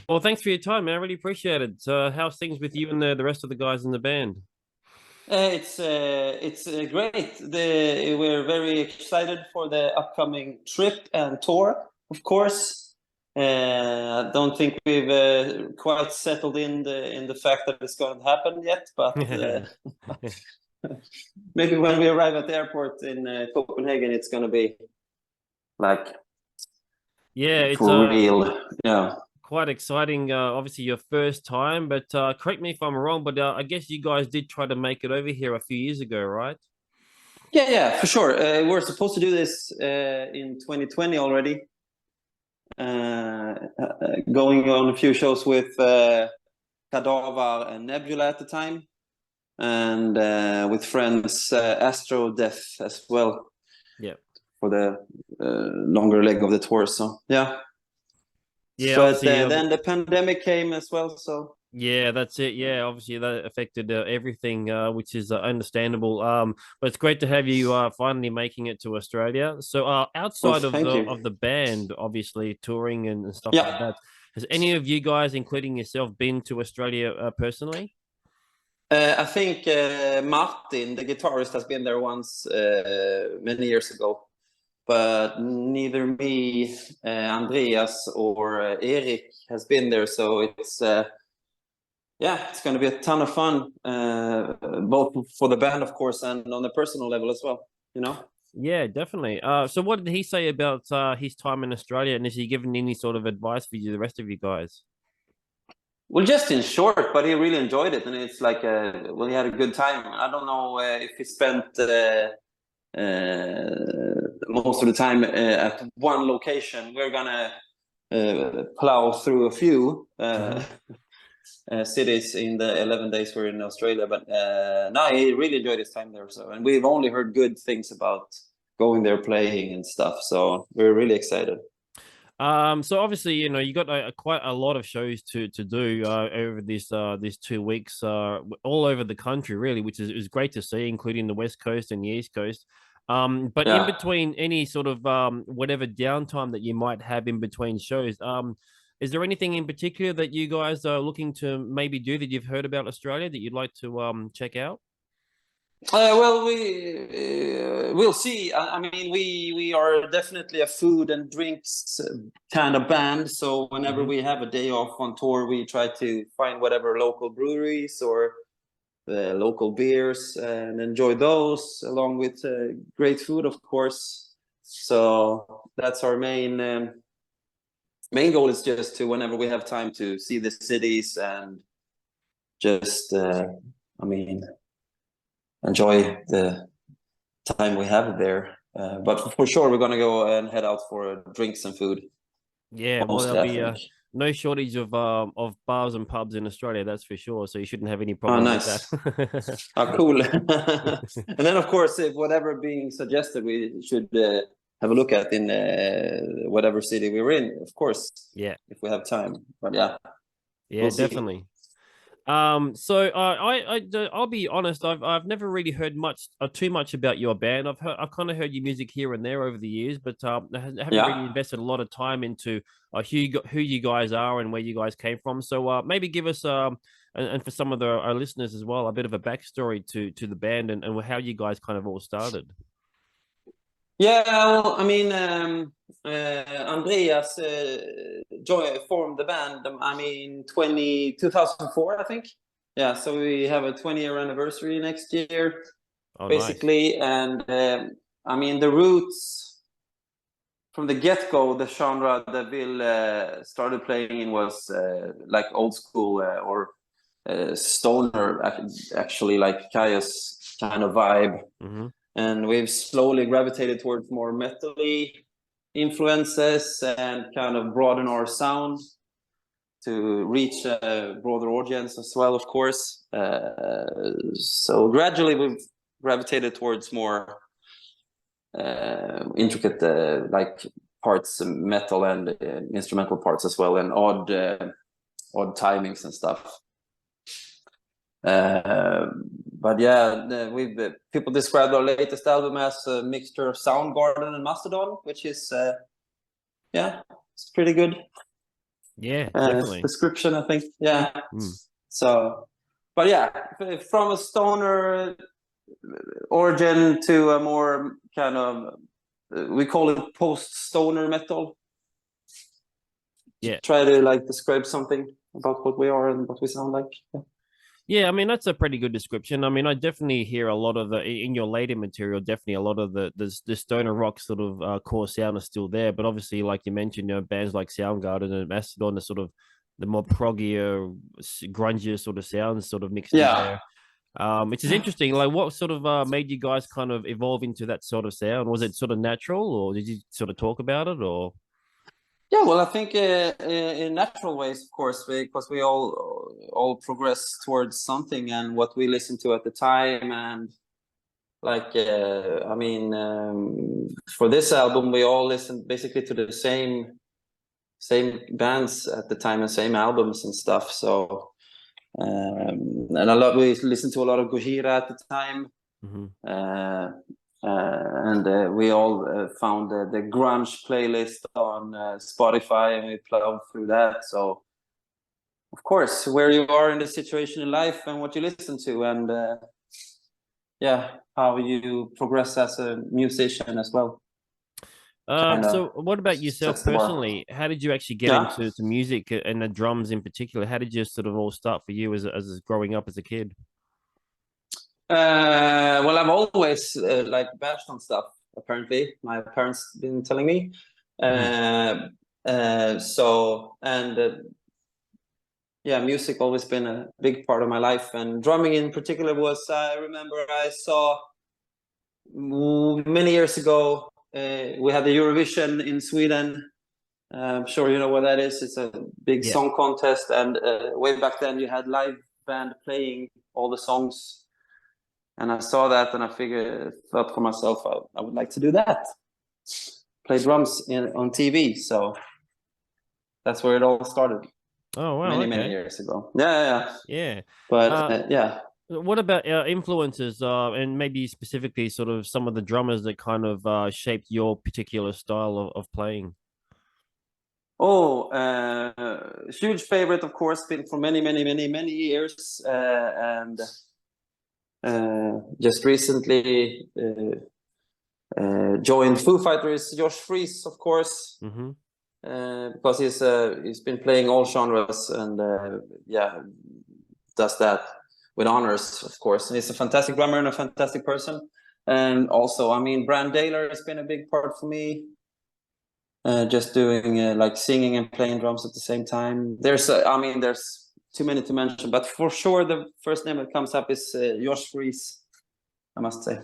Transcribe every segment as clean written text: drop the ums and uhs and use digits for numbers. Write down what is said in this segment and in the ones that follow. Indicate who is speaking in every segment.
Speaker 1: Well, thanks for your time, man. I really appreciate it. How's things with you and the rest of the guys in the band?
Speaker 2: It's great. We're very excited for the upcoming trip and tour, of course. I don't think we've quite settled in the fact that it's going to happen yet, but maybe when we arrive at the airport in Copenhagen, it's going to be like
Speaker 1: Yeah, it's
Speaker 2: for real. Yeah.
Speaker 1: quite exciting. Obviously, your first time, but correct me if I'm wrong, but I guess you guys did try to make it over here a few years ago, right?
Speaker 2: Yeah, for sure. We're supposed to do this in 2020 already. Going on a few shows with Cadaver and Nebula at the time, and with friends Astro Death as well.
Speaker 1: Yeah.
Speaker 2: For the longer leg of the tour. So yeah.
Speaker 1: Yeah,
Speaker 2: But
Speaker 1: obviously,
Speaker 2: then the pandemic came as well. So
Speaker 1: yeah, that's it. Yeah, obviously that affected everything, which is understandable. But it's great to have you finally making it to Australia. So,
Speaker 2: well,
Speaker 1: outside of
Speaker 2: thank you.
Speaker 1: the band, obviously touring and stuff like
Speaker 2: Yeah.
Speaker 1: that, has any of you guys, including yourself, been to Australia personally?
Speaker 2: I think Martin, the guitarist, has been there once many years ago. But neither me, Andreas, or Erik has been there. So it's it's going to be a ton of fun, both for the band, of course, and on a personal level as well. You know.
Speaker 1: Yeah, definitely. So, what did he say about his time in Australia, and is he given any sort of advice for you, the rest of you guys?
Speaker 2: Well, just in short, but he really enjoyed it, and it's like, he had a good time. I don't know if he spent most of the time at one location. We're gonna plow through a few cities in the 11 days we're in Australia, but no, he really enjoyed his time there. So, and we've only heard good things about going there, playing and stuff. So we're really excited.
Speaker 1: So obviously, you got quite a lot of shows to do over these 2 weeks, all over the country, really, which is great to see, including the West Coast and the East Coast. But in between any sort of whatever downtime that you might have in between shows, is there anything in particular that you guys are looking to maybe do that you've heard about Australia that you'd like to check out?
Speaker 2: Well, we'll see. I mean, we are definitely a food and drinks kind of band. So whenever we have a day off on tour, we try to find whatever local breweries or the local beers and enjoy those, along with great food, of course. So that's our main goal, is just to, whenever we have time, to see the cities and just, enjoy the time we have there. But for sure, we're going to go and head out for drinks and food.
Speaker 1: Yeah, well,
Speaker 2: Mostly,
Speaker 1: there'll be no shortage of bars and pubs in Australia, that's for sure. So you shouldn't have any problem with
Speaker 2: nice.
Speaker 1: that.
Speaker 2: Oh, cool. And then, of course, if whatever being suggested, we should have a look at in whatever city we're in, of course.
Speaker 1: Yeah,
Speaker 2: if we have time. But yeah,
Speaker 1: yeah,
Speaker 2: we'll
Speaker 1: definitely.
Speaker 2: see.
Speaker 1: So I'll be honest. I've never really heard too much about your band. I've kind of heard your music here and there over the years, but I haven't really invested a lot of time into who you guys are and where you guys came from. So maybe give us and for some of our listeners as well, a bit of a backstory to the band and how you guys kind of all started.
Speaker 2: Yeah, well, I mean, Andreas formed the band, 2004, I think. Yeah, so we have a 20-year anniversary next year, basically. Nice. And I mean, the roots from the get-go, the genre Deville started playing in was like old school or stoner, actually, like Kaya's kind of vibe. And we've slowly gravitated towards more metal-y influences and kind of broaden our sound to reach a broader audience as well, of course. So gradually we've gravitated towards more intricate like parts, metal and instrumental parts as well, and odd timings and stuff. But yeah, people describe our latest album as a mixture of Soundgarden and Mastodon, which is it's pretty good.
Speaker 1: Yeah, definitely.
Speaker 2: description, I think. Yeah.
Speaker 1: Mm.
Speaker 2: So, but yeah, from a stoner origin to a more kind of, we call it post-stoner metal.
Speaker 1: Yeah.
Speaker 2: Try to like describe something about what we are and what we sound like. Yeah.
Speaker 1: Yeah, I mean that's a pretty good description. I mean, I definitely hear a lot of the in your later material. Definitely a lot of the stoner rock sort of core sound is still there, but obviously, like you mentioned, bands like Soundgarden and Mastodon are sort of the more proggier, grungier sort of sounds sort of mixed in
Speaker 2: Yeah.
Speaker 1: there. Which is interesting. Like, what sort of made you guys kind of evolve into that sort of sound? Was it sort of natural, or did you sort of talk about it, or?
Speaker 2: Yeah, well, I think in natural ways, of course, because we all progress towards something and what we listen to at the time, and like I mean, for this album, we all listened basically to the same bands at the time and same albums and stuff. So and we listened to a lot of Gojira at the time.
Speaker 1: Mm-hmm.
Speaker 2: And we all found the grunge playlist on Spotify, and we plowed through that. So, of course, where you are in the situation in life and what you listen to, and how you progress as a musician as well.
Speaker 1: So what about yourself personally? How did you actually get into music and the drums in particular? How did you sort of all start for you as growing up as a kid?
Speaker 2: Well, I've always like bashed on stuff. Apparently, my parents been telling me. Music always been a big part of my life, and drumming in particular was. I remember I saw many years ago. We had the Eurovision in Sweden. I'm sure you know what that is. It's a big song contest, and way back then you had live band playing all the songs. And I saw that, and I thought for myself, I would like to do that. Play drums on TV. So that's where it all started.
Speaker 1: Oh wow!
Speaker 2: Many years ago. Yeah. But
Speaker 1: what about influences, and maybe specifically sort of some of the drummers that kind of shaped your particular style of playing?
Speaker 2: Oh, huge favorite, of course, been for many years, and just recently joined Foo Fighters. Josh Freese, of course, because he's been playing all genres, and does that with honors, of course. And he's a fantastic drummer and a fantastic person. And also, I mean, Brand Daler has been a big part for me. Just doing like singing and playing drums at the same time. There's too many to mention, but for sure the first name that comes up is Josh Freese, I must say.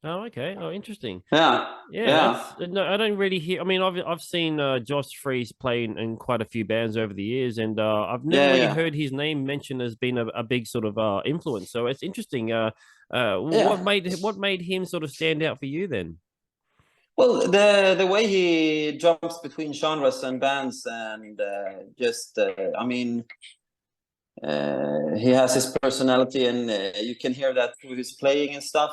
Speaker 1: Oh, okay. Oh, interesting.
Speaker 2: Yeah.
Speaker 1: No, I don't really hear. I mean, I've seen Josh Freese play in quite a few bands over the years, and I've never really heard his name mentioned as being a big sort of influence. So it's interesting. What made him sort of stand out for you then?
Speaker 2: Well, the way he jumps between genres and bands, and he has his personality, and you can hear that through his playing and stuff,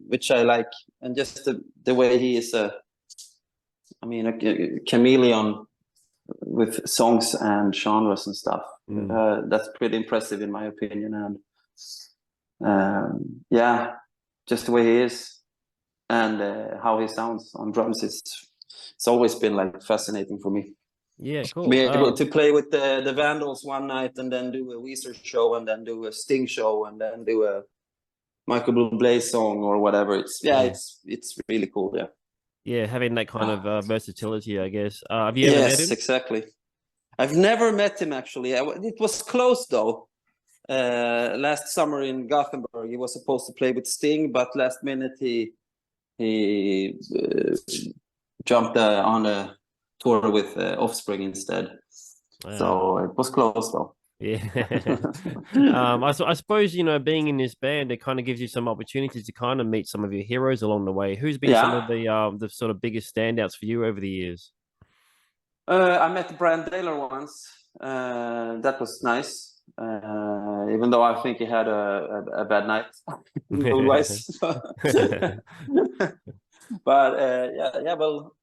Speaker 2: which I like. And just the way he is a chameleon with songs and genres and stuff. That's pretty impressive in my opinion. And just the way he is. And how he sounds on drums, it's always been like fascinating for me.
Speaker 1: Yeah, cool.
Speaker 2: To be able to play with the Vandals one night, and then do a Weezer show, and then do a Sting show, and then do a Michael Bublé song or whatever. It's really cool.
Speaker 1: Yeah, having that kind of versatility, I guess. Have you ever met him?
Speaker 2: Yes, exactly. I've never met him actually. It was close though. Last summer in Gothenburg, he was supposed to play with Sting, but last minute he jumped on a tour with Offspring instead. So it was close though.
Speaker 1: Yeah. I suppose, being in this band, it kind of gives you some opportunities to kind of meet some of your heroes along the way. Who's been some of the sort of biggest standouts for you over the years? I
Speaker 2: met Brand Daler once. That was nice. Even though I think he had a bad night mood-wise. But well,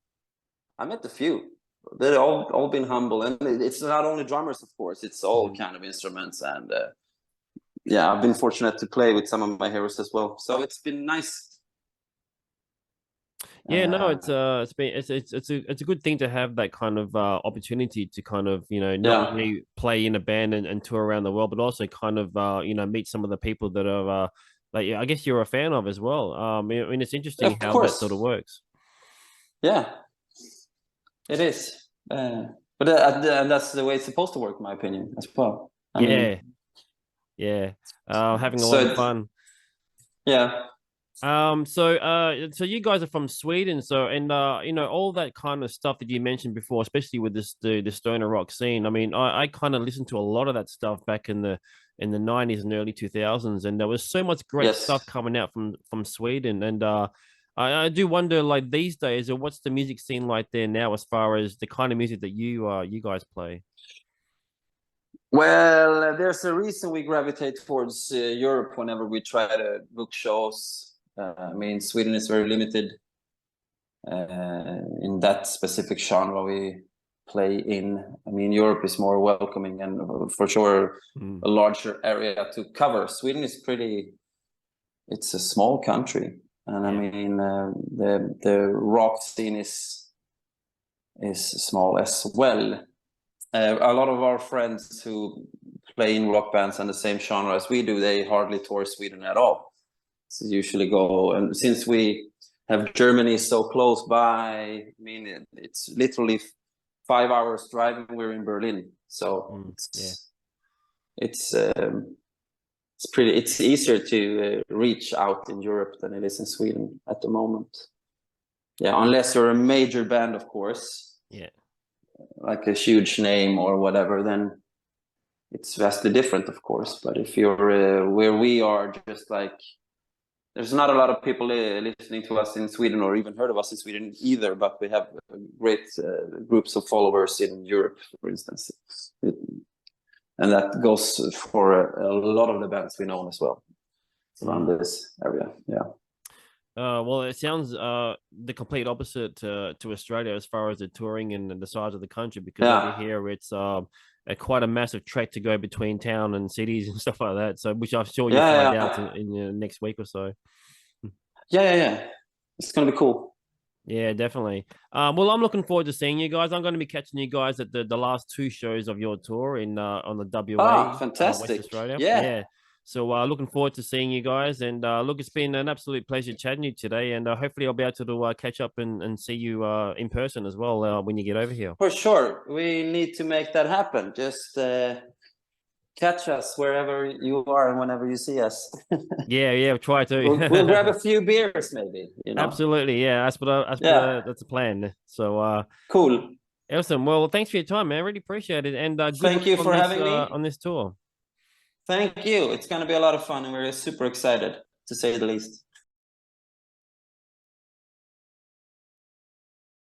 Speaker 2: I met a few. they've all been humble, and it's not only drummers, of course. It's all kind of instruments, and yeah, I've been fortunate to play with some of my heroes as well. So it's been nice.
Speaker 1: Yeah, no, it's a good thing to have that kind of opportunity to kind of, you know, not only play in a band and tour around the world, but also kind of you know, meet some of the people that are like, I guess you're a fan of as well. I mean, it's interesting how that sort of works.
Speaker 2: Yeah, it is. But and that's the way it's supposed to work, in my opinion, as well. I mean,
Speaker 1: having a lot of fun.
Speaker 2: Yeah.
Speaker 1: So you guys are from Sweden, so, and you know, all that kind of stuff that you mentioned before, especially with the stoner rock scene. I mean, I kind of listened to a lot of that stuff back in the 90s and early 2000s, and there was so much great stuff coming out from Sweden. And I do wonder, like, these days, or what's the music scene like there now as far as the kind of music that you guys play?
Speaker 2: Well, there's a reason we gravitate towards Europe whenever we try to book shows. I mean, Sweden is very limited in that specific genre we play in. I mean, Europe is more welcoming and for sure a larger area to cover. Sweden is it's a small country. And I mean, the rock scene is small as well. A lot of our friends who play in rock bands and the same genre as we do, they hardly tour Sweden at all. So usually go, and since we have Germany so close by, I mean, it's literally 5 hours driving. We're in Berlin, so it's easier to reach out in Europe than it is in Sweden at the moment. Yeah, unless you're a major band, of course.
Speaker 1: Yeah,
Speaker 2: like a huge name or whatever, then it's vastly different, of course. But if you're where we are, just like, there's not a lot of people listening to us in Sweden or even heard of us in Sweden either, but we have great groups of followers in Europe, for instance. And that goes for a lot of the bands we know as well around this area. Yeah.
Speaker 1: Well, it sounds the complete opposite to Australia as far as the touring and the size of the country, because over here it's quite a massive trek to go between town and cities and stuff like that. So, which I'm sure you'll find out in the next week or so.
Speaker 2: Yeah. It's gonna be cool.
Speaker 1: Yeah, definitely. Well, I'm looking forward to seeing you guys. I'm going to be catching you guys at the last 2 shows of your tour in on the WA,
Speaker 2: fantastic.
Speaker 1: West Australia.
Speaker 2: Yeah.
Speaker 1: So looking forward to seeing you guys. And look, it's been an absolute pleasure chatting to you today. And hopefully I'll be able to catch up and see you in person as well when you get over here.
Speaker 2: For sure. We need to make that happen. Just catch us wherever you are and whenever you see us.
Speaker 1: Yeah, try to.
Speaker 2: We'll grab a few beers maybe. You know?
Speaker 1: Absolutely, yeah. That's the plan. So
Speaker 2: cool.
Speaker 1: Awesome. Well, thanks for your time, man. I really appreciate it. And
Speaker 2: thank you for having me
Speaker 1: on this tour.
Speaker 2: Thank you. It's going to be a lot of fun, and we're super excited, to say the least.